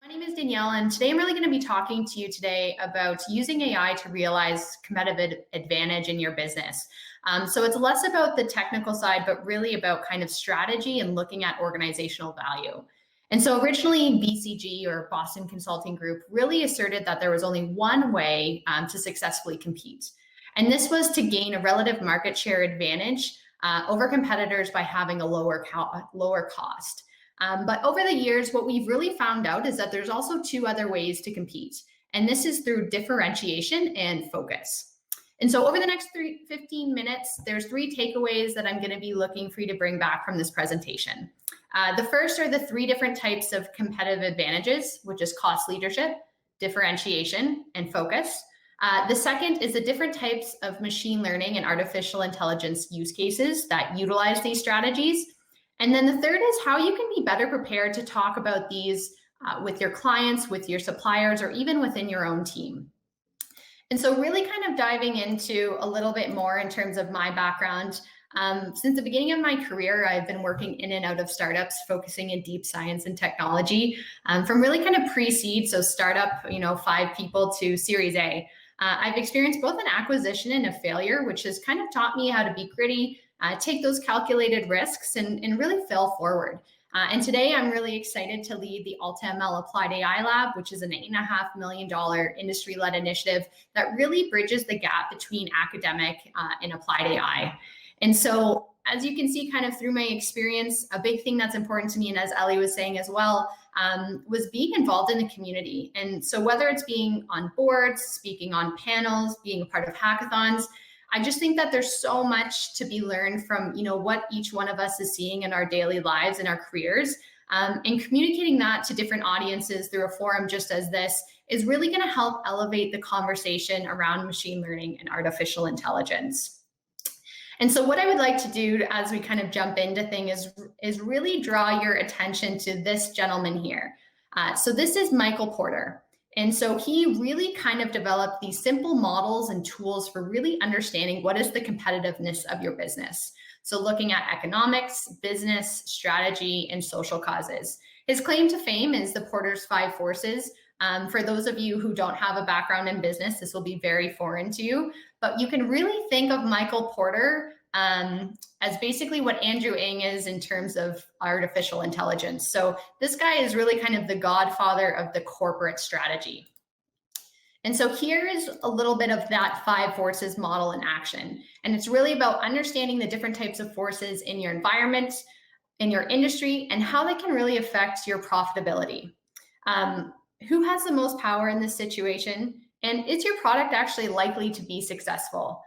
My name is Danielle, and today I'm really going to be talking to you today about using AI to realize competitive advantage in your business. So it's less about the technical side, but really about kind of strategy and looking at organizational value. And so originally BCG, or Boston Consulting Group, really asserted that there was only one way to successfully compete. And this was to gain a relative market share advantage over competitors by having a lower cost. But over the years, what we've really found out is that there's also two other ways to compete. And this is through differentiation and focus. And so over the next 15 minutes, there's three takeaways that I'm going to be looking for you to bring back from this presentation. The first are the three different types of competitive advantages, which is cost leadership, differentiation, and focus. The second is the different types of machine learning and artificial intelligence use cases that utilize these strategies. And then the third is how you can be better prepared to talk about these with your clients, with your suppliers, or even within your own team. And so really kind of diving into a little bit more in terms of my background. Since the beginning of my career, I've been working in and out of startups, focusing in deep science and technology, from really kind of pre-seed, so startup, 5 people, to Series A. I've experienced both an acquisition and a failure, which has kind of taught me how to be gritty, take those calculated risks, and really fail forward. And today I'm really excited to lead the AltaML Applied AI Lab, which is an $8.5 million industry-led initiative that really bridges the gap between academic and applied AI. And so as you can see kind of through my experience, a big thing that's important to me, and as Ellie was saying as well, was being involved in the community. And so whether it's being on boards, speaking on panels, being a part of hackathons, I just think that there's so much to be learned from, what each one of us is seeing in our daily lives and our careers. And communicating that to different audiences through a forum just as this is really going to help elevate the conversation around machine learning and artificial intelligence. And so what I would like to do as we kind of jump into things is really draw your attention to this gentleman here. So this is Michael Porter. And so he really kind of developed these simple models and tools for really understanding what is the competitiveness of your business. So looking at economics, business, strategy, and social causes. His claim to fame is the Porter's 5 forces. For those of you who don't have a background in business, this will be very foreign to you, but you can really think of Michael Porter as basically what Andrew Ng is in terms of artificial intelligence. So this guy is really kind of the godfather of the corporate strategy. And so here is a little bit of that 5 forces model in action. And it's really about understanding the different types of forces in your environment, in your industry, and how they can really affect your profitability. Who has the most power in this situation? And is your product actually likely to be successful?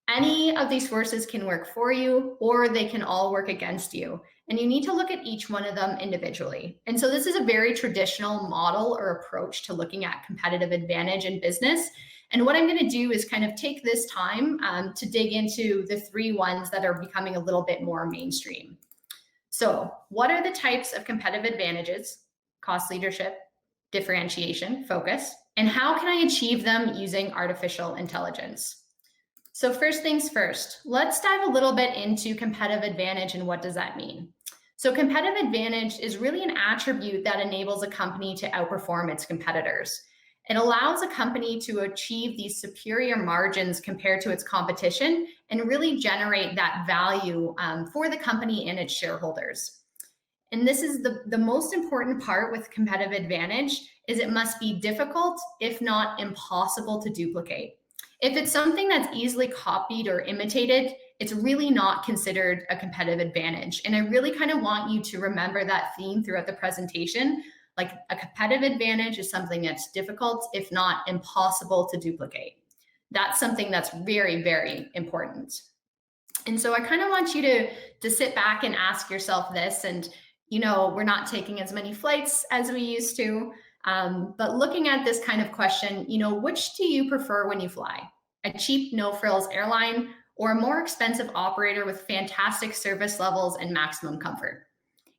Any of these forces can work for you, or they can all work against you. And you need to look at each one of them individually. And so this is a very traditional model or approach to looking at competitive advantage in business. And what I'm going to do is kind of take this time to dig into the 3 ones that are becoming a little bit more mainstream. So what are the types of competitive advantages? Cost leadership, differentiation, focus, and how can I achieve them using artificial intelligence? So first things first, let's dive a little bit into competitive advantage and what does that mean? So competitive advantage is really an attribute that enables a company to outperform its competitors. It allows a company to achieve these superior margins compared to its competition and really generate that value for the company and its shareholders. And this is the most important part with competitive advantage is it must be difficult, if not impossible, to duplicate. If it's something that's easily copied or imitated, it's really not considered a competitive advantage. And I really kind of want you to remember that theme throughout the presentation. Like a competitive advantage is something that's difficult, if not impossible to duplicate. That's something that's very, very important. And so I kind of want you to sit back and ask yourself this. And, we're not taking as many flights as we used to. But looking at this kind of question, which do you prefer when you fly? A cheap, no-frills airline or a more expensive operator with fantastic service levels and maximum comfort?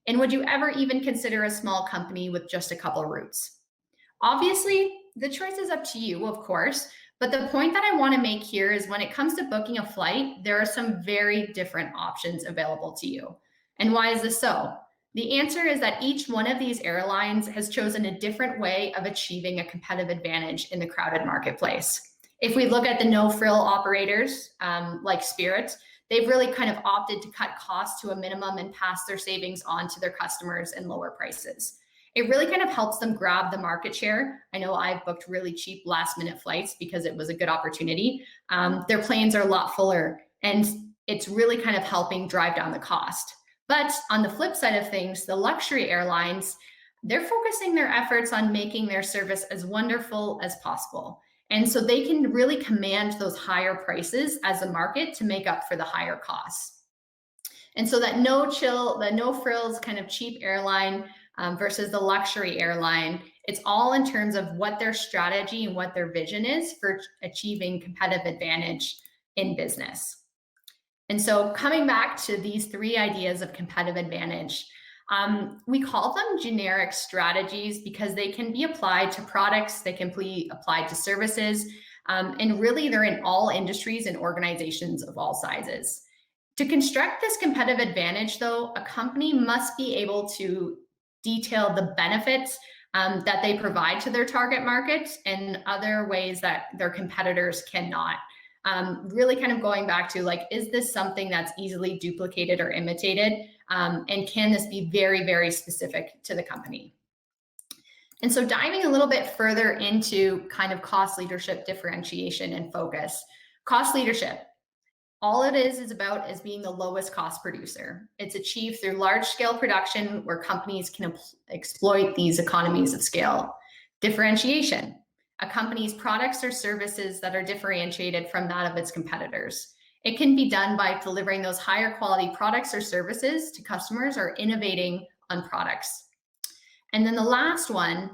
And would you ever even consider a small company with just a couple routes? Obviously, the choice is up to you, of course, but the point that I want to make here is when it comes to booking a flight, there are some very different options available to you. And why is this so? The answer is that each one of these airlines has chosen a different way of achieving a competitive advantage in the crowded marketplace. If we look at the no-frill operators like Spirit, they've really kind of opted to cut costs to a minimum and pass their savings on to their customers and lower prices. It really kind of helps them grab the market share. I know I've booked really cheap last minute flights because it was a good opportunity. Their planes are a lot fuller, and it's really kind of helping drive down the cost. But on the flip side of things, the luxury airlines, they're focusing their efforts on making their service as wonderful as possible. And so they can really command those higher prices as a market to make up for the higher costs. And so that no frills kind of cheap airline versus the luxury airline, it's all in terms of what their strategy and what their vision is for achieving competitive advantage in business. And so coming back to these three ideas of competitive advantage, we call them generic strategies because they can be applied to products, they can be applied to services, and really they're in all industries and organizations of all sizes. To construct this competitive advantage, though, a company must be able to detail the benefits that they provide to their target market and other ways that their competitors cannot. Really kind of going back to like, is this something that's easily duplicated or imitated? And can this be very, very specific to the company? And so diving a little bit further into kind of cost leadership, differentiation, and focus. Cost leadership, all it is about is being the lowest cost producer. It's achieved through large scale production where companies can exploit these economies of scale. Differentiation, a company's products or services that are differentiated from that of its competitors. It can be done by delivering those higher quality products or services to customers or innovating on products. And then the last one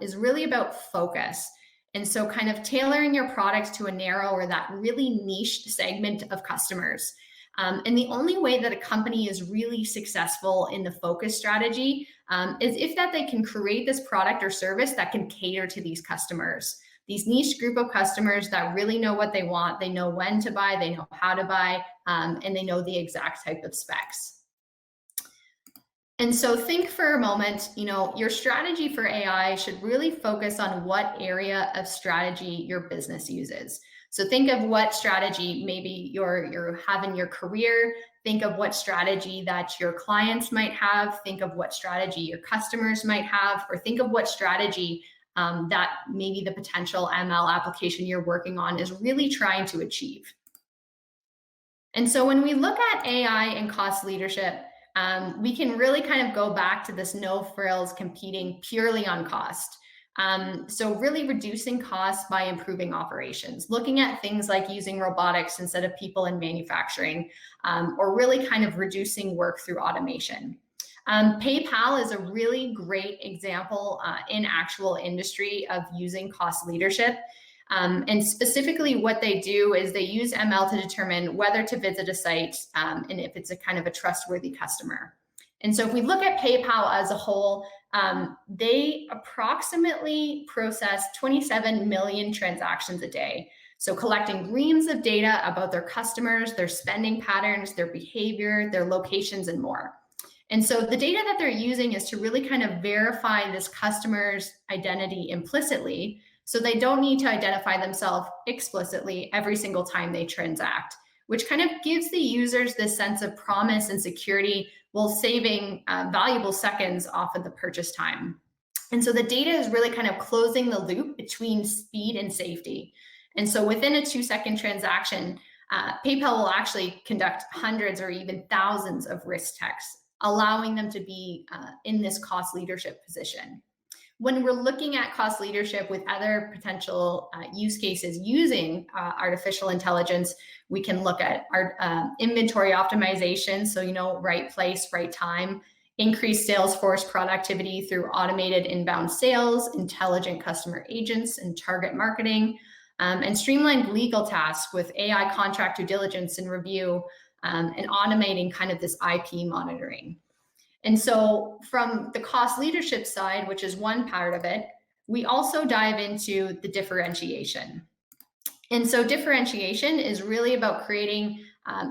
is really about focus. And so kind of tailoring your products to a narrow or that really niche segment of customers. And the only way that a company is really successful in the focus strategy is if that they can create this product or service that can cater to these customers, these niche group of customers that really know what they want, they know when to buy, they know how to buy, and they know the exact type of specs. And so think for a moment, your strategy for AI should really focus on what area of strategy your business uses. So think of what strategy maybe you have in your career. Think of what strategy that your clients might have. Think of what strategy your customers might have, or think of what strategy that maybe the potential ML application you're working on is really trying to achieve. And so when we look at AI and cost leadership, we can really kind of go back to this no frills competing purely on cost. So really reducing costs by improving operations, looking at things like using robotics instead of people in manufacturing, or really kind of reducing work through automation. PayPal is a really great example in actual industry of using cost leadership. And specifically what they do is they use ML to determine whether to visit a site and if it's a kind of a trustworthy customer. And so if we look at PayPal as a whole, they approximately process 27 million transactions a day. So collecting reams of data about their customers, their spending patterns, their behavior, their locations, and more. And so the data that they're using is to really kind of verify this customer's identity implicitly, so they don't need to identify themselves explicitly every single time they transact, which kind of gives the users this sense of promise and security while saving valuable seconds off of the purchase time. And so the data is really kind of closing the loop between speed and safety. And so within a 2-second transaction, PayPal will actually conduct hundreds or even thousands of risk checks, allowing them to be in this cost leadership position. When we're looking at cost leadership with other potential use cases using artificial intelligence, we can look at our inventory optimization. So, right place, right time, increase sales force productivity through automated inbound sales, intelligent customer agents, and target marketing, and streamlined legal tasks with AI contract due diligence and review, and automating kind of this IP monitoring. And so from the cost leadership side, which is one part of it, we also dive into the differentiation. And so differentiation is really about creating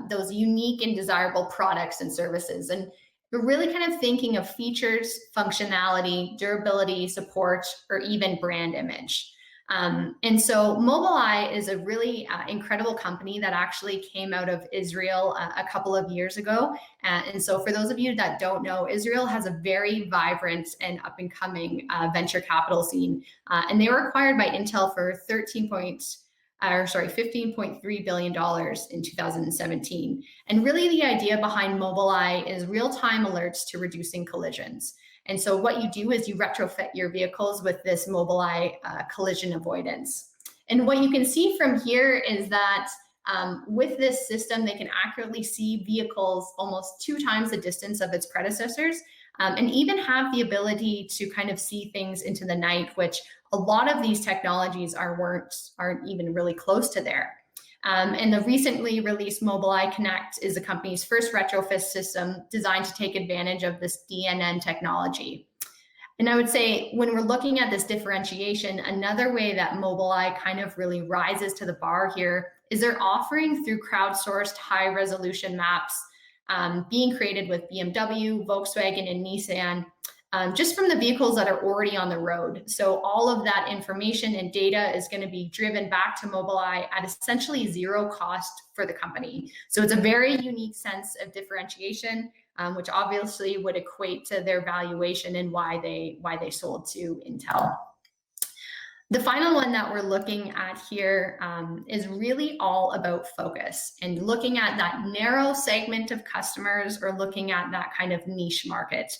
those unique and desirable products and services. And but really kind of thinking of features, functionality, durability, support, or even brand image. And so Mobileye is a really incredible company that actually came out of Israel a couple of years ago. And so for those of you that don't know, Israel has a very vibrant and up and coming venture capital scene. And they were acquired by Intel for $15.3 billion in 2017. And really the idea behind Mobileye is real-time alerts to reducing collisions. And so what you do is you retrofit your vehicles with this Mobileye collision avoidance. And what you can see from here is that with this system, they can accurately see vehicles almost 2 times the distance of its predecessors, and even have the ability to kind of see things into the night, which a lot of these technologies aren't even really close to there. And the recently released Mobileye Connect is the company's first retrofit system designed to take advantage of this DNN technology. And I would say when we're looking at this differentiation, another way that Mobileye kind of really rises to the bar here is they're offering through crowdsourced high resolution maps being created with BMW, Volkswagen, and Nissan, just from the vehicles that are already on the road. So all of that information and data is going to be driven back to Mobileye at essentially 0 cost for the company. So it's a very unique sense of differentiation, which obviously would equate to their valuation and why they sold to Intel. The final one that we're looking at here is really all about focus and looking at that narrow segment of customers or looking at that kind of niche market.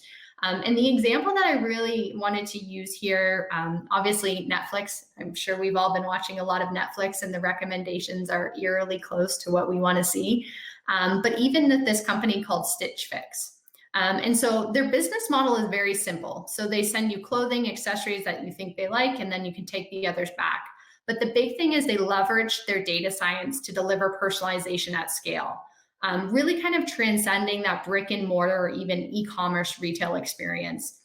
And the example that I really wanted to use here, obviously Netflix. I'm sure we've all been watching a lot of Netflix and the recommendations are eerily close to what we want to see. But even this company called Stitch Fix. And so their business model is very simple. So they send you clothing, accessories that you think they like, and then you can take the others back. But the big thing is they leverage their data science to deliver personalization at scale. Really kind of transcending that brick and mortar or even e-commerce retail experience.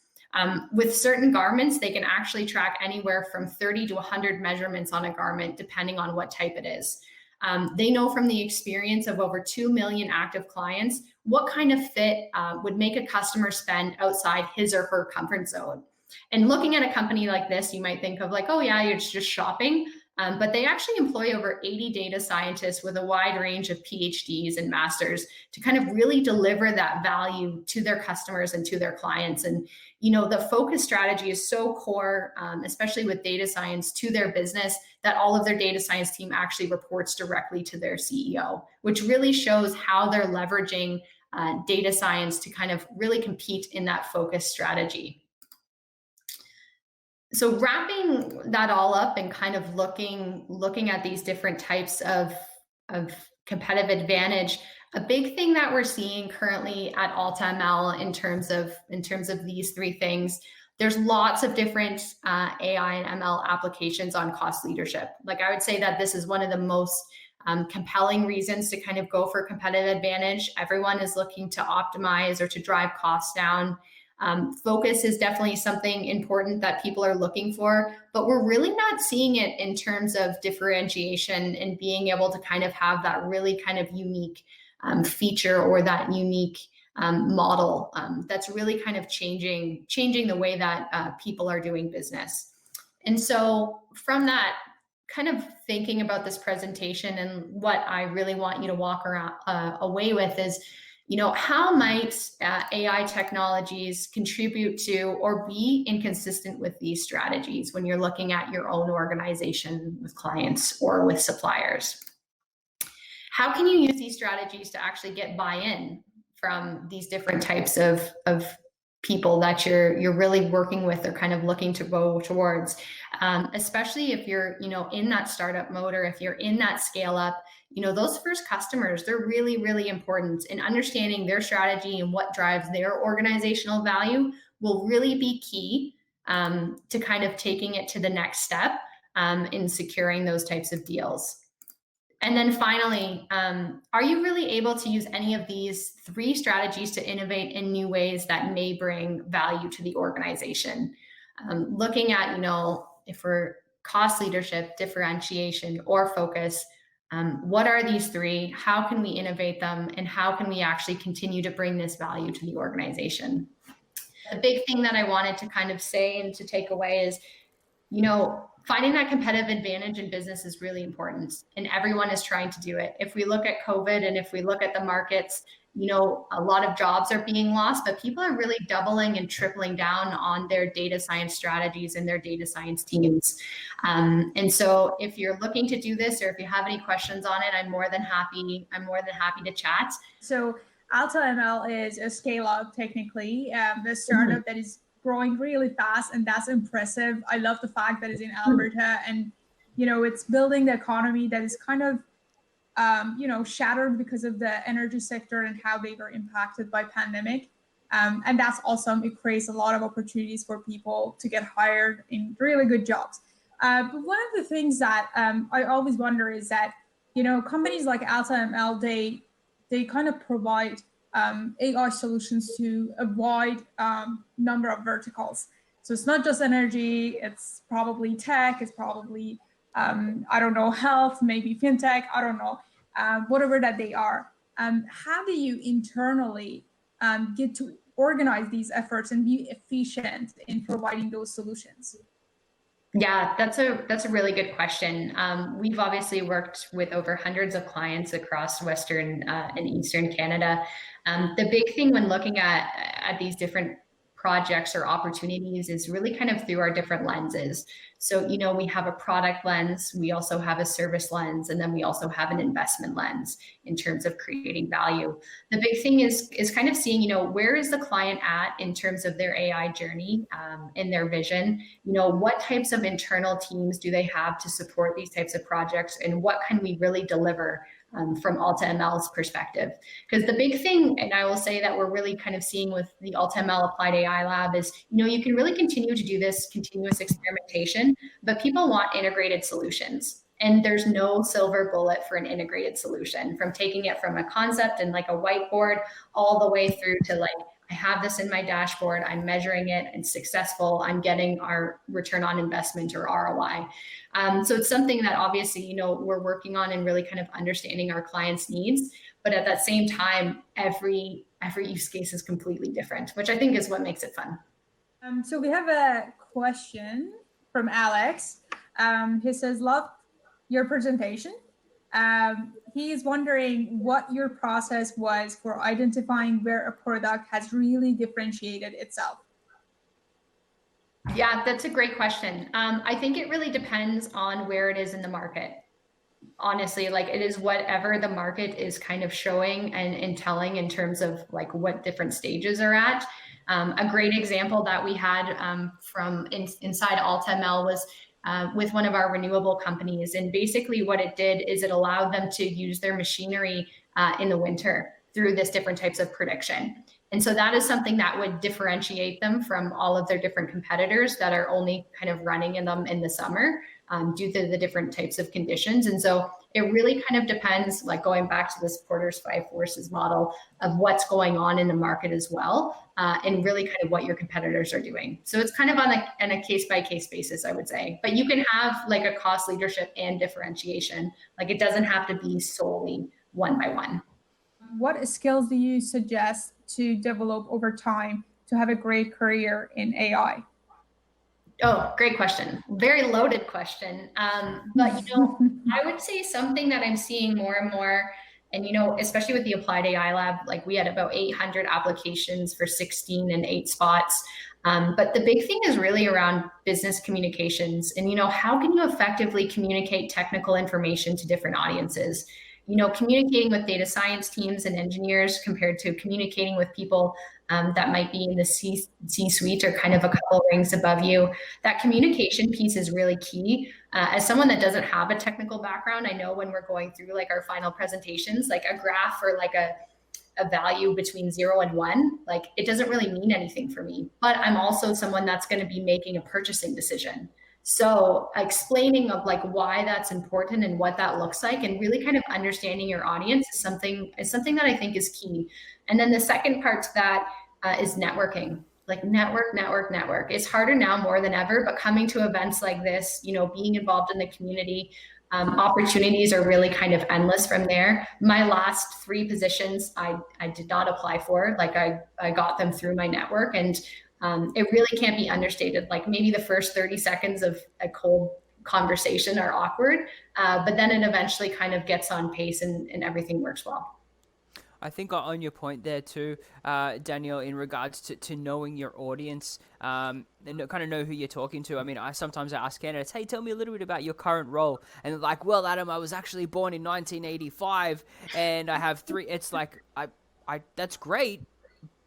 With certain garments, they can actually track anywhere from 30 to 100 measurements on a garment, depending on what type it is. They know from the experience of over 2 million active clients, what kind of fit would make a customer spend outside his or her comfort zone. And looking at a company like this, you might think of like, oh yeah, it's just shopping. But they actually employ over 80 data scientists with a wide range of PhDs and masters to kind of really deliver that value to their customers and to their clients. And, you know, the focus strategy is so core, especially with data science to their business, that all of their data science team actually reports directly to their CEO, which really shows how they're leveraging data science to kind of really compete in that focus strategy. So wrapping that all up and kind of looking at these different types of competitive advantage, a big thing that we're seeing currently at AltaML in terms of these 3 things, there's lots of different AI and ML applications on cost leadership. Like I would say that this is one of the most compelling reasons to kind of go for competitive advantage. Everyone is looking to optimize or to drive costs down. Focus is definitely something important that people are looking for, but we're really not seeing it in terms of differentiation and being able to kind of have that really kind of unique feature or that unique model that's really kind of changing the way that people are doing business. And so from that, kind of thinking about this presentation and what I really want you to walk around away with is, you know, how might AI technologies contribute to or be inconsistent with these strategies when you're looking at your own organization with clients or with suppliers? How can you use these strategies to actually get buy-in from these different types of people that you're really working with or kind of looking to go towards, especially if you're, you know, in that startup mode or if you're in that scale up. You know, those first customers, they're really, really important, and understanding their strategy and what drives their organizational value will really be key to kind of taking it to the next step in securing those types of deals. And then finally, are you really able to use any of these 3 strategies to innovate in new ways that may bring value to the organization? Looking at, you know, if we're cost leadership, differentiation, or focus, What are these three? How can we innovate them? And how can we actually continue to bring this value to the organization? The big thing that I wanted to kind of say and to take away is, finding that competitive advantage in business is really important, and everyone is trying to do it. If we look at COVID and if we look at the markets, a lot of jobs are being lost, but people are really doubling and tripling down on their data science strategies and their data science teams. And so if you're looking to do this, or if you have any questions on it, I'm more than happy to chat. So AltaML is a scale-up, technically, the startup that is growing really fast, and that's impressive. I love the fact that it's in Alberta, and it's building the economy that is kind of shattered because of the energy sector and how they were impacted by pandemic. And that's awesome. It creates a lot of opportunities for people to get hired in really good jobs. But one of the things that I always wonder is that companies like AltaML, they kind of provide AI solutions to a wide number of verticals. So it's not just energy, it's probably tech, it's probably, I don't know, health, maybe fintech, I don't know, whatever that they are. How do you internally get to organize these efforts and be efficient in providing those solutions? Yeah, that's a really good question. We've obviously worked with over hundreds of clients across Western and Eastern Canada. The big thing when looking at these different projects or opportunities is really kind of through our different lenses. So, we have a product lens, we also have a service lens, and then we also have an investment lens in terms of creating value. The big thing is kind of seeing, where is the client at in terms of their AI journey, in their vision, what types of internal teams do they have to support these types of projects, and what can we really deliver from AltaML's perspective. Because the big thing, and I will say that we're really kind of seeing with the AltaML Applied AI Lab is, you can really continue to do this continuous experimentation, but people want integrated solutions. And there's no silver bullet for an integrated solution, from taking it from a concept and like a whiteboard all the way through to like, I have this in my dashboard, I'm measuring it, it's successful, I'm getting our return on investment or ROI. So it's something that obviously, we're working on and really kind of understanding our clients' needs. But at that same time, every use case is completely different, which I think is what makes it fun. So we have a question from Alex. He says, love your presentation. He is wondering what your process was for identifying where a product has really differentiated itself. Yeah, that's a great question. I think it really depends on where it is in the market. Honestly, like it is whatever the market is kind of showing and telling in terms of like what different stages are at. A great example that we had from inside AltaML was with one of our renewable companies. And basically what it did is it allowed them to use their machinery in the winter through this different types of prediction. And so that is something that would differentiate them from all of their different competitors that are only kind of running in them in the summer due to the different types of conditions. And so it really kind of depends, like going back to this Porter's 5 forces model of what's going on in the market as well, and really kind of what your competitors are doing. So it's kind of on a case-by-case basis, I would say. But you can have like a cost leadership and differentiation. Like it doesn't have to be solely one by one. What skills do you suggest to develop over time to have a great career in AI? Oh, great question. Very loaded question. But, I would say something that I'm seeing more and more, and, especially with the Applied AI Lab, like we had about 800 applications for 16 and 8 spots. But the big thing is really around business communications and, how can you effectively communicate technical information to different audiences? Communicating with data science teams and engineers compared to communicating with people that might be in the C-suite or kind of a couple ranks above you. That communication piece is really key. As someone that doesn't have a technical background, I know when we're going through like our final presentations, like a graph or like a value between 0 and 1, like it doesn't really mean anything for me. But I'm also someone that's going to be making a purchasing decision. So explaining of like why that's important and what that looks like and really kind of understanding your audience is something that I think is key. And then the second part to that is networking, like network. It's harder now more than ever, but coming to events like this, being involved in the community, Opportunities are really kind of endless from there. My last 3 positions, I did not apply for. Like I got them through my network, and it really can't be understated. Like maybe the first 30 seconds of a cold conversation are awkward, but then it eventually kind of gets on pace and everything works well. I think on your point there too, Danielle, in regards to knowing your audience, and kind of know who you're talking to. I mean, I sometimes ask candidates, hey, tell me a little bit about your current role. And they're like, well, Adam, I was actually born in 1985 and I have 3. It's like, that's great,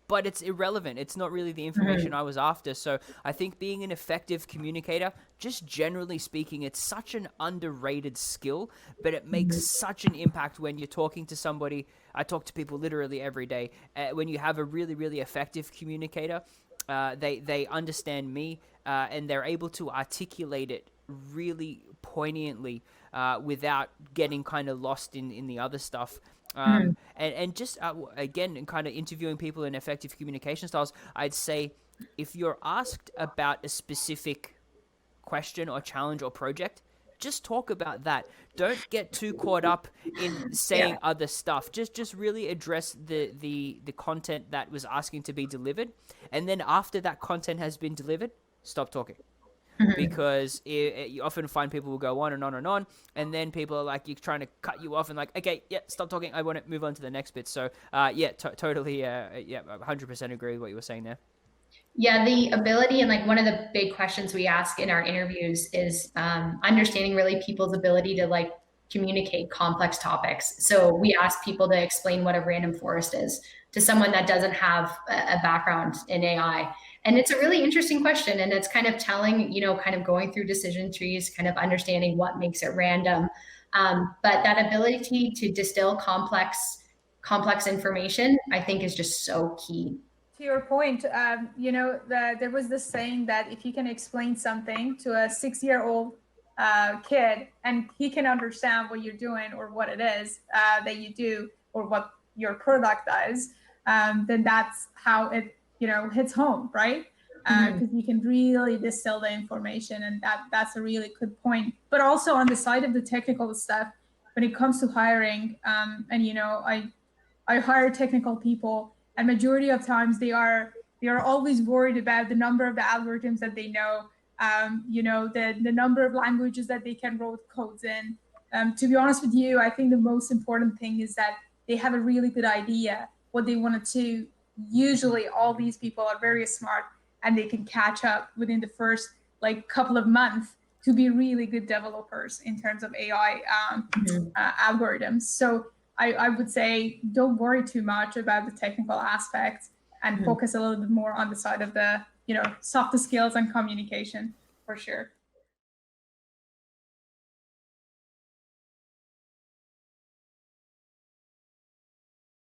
but it's irrelevant. It's not really the information I was after. So I think being an effective communicator, just generally speaking, it's such an underrated skill, but it makes such an impact when you're talking to somebody. I talk to people literally every day. When you have a really, really effective communicator, they understand me, and they're able to articulate it really poignantly, without getting kind of lost in the other stuff. And just again, kind of interviewing people in effective communication styles, I'd say if you're asked about a specific question or challenge or project, just talk about that. Don't get too caught up in saying other stuff. Just really address the content that was asking to be delivered, and then after that content has been delivered, stop talking. Because you often find people will go on and on and on, and then people are like, you're trying to cut you off and like, okay, yeah, stop talking. I want to move on to the next bit. So totally, 100% agree with what you were saying there. Yeah, the ability, and like one of the big questions we ask in our interviews is understanding really people's ability to like communicate complex topics. So we ask people to explain what a random forest is to someone that doesn't have a background in AI. And it's a really interesting question. And it's kind of telling, kind of going through decision trees, kind of understanding what makes it random. But that ability to distill complex information, I think is just so key. To your point, there was this saying that if you can explain something to a 6-year-old kid and he can understand what you're doing or what it is that you do or what your product does, then that's how it hits home, right? Because you can really distill the information, and that's a really good point. But also on the side of the technical stuff, when it comes to hiring, I hire technical people, and majority of times they are always worried about the number of the algorithms that they know, the number of languages that they can write codes in. To be honest with you, I think the most important thing is that they have a really good idea what they want to do. Usually all these people are very smart, and they can catch up within the first couple of months to be really good developers in terms of AI algorithms. So I would say don't worry too much about the technical aspects, and focus a little bit more on the side of the softer skills and communication, for sure.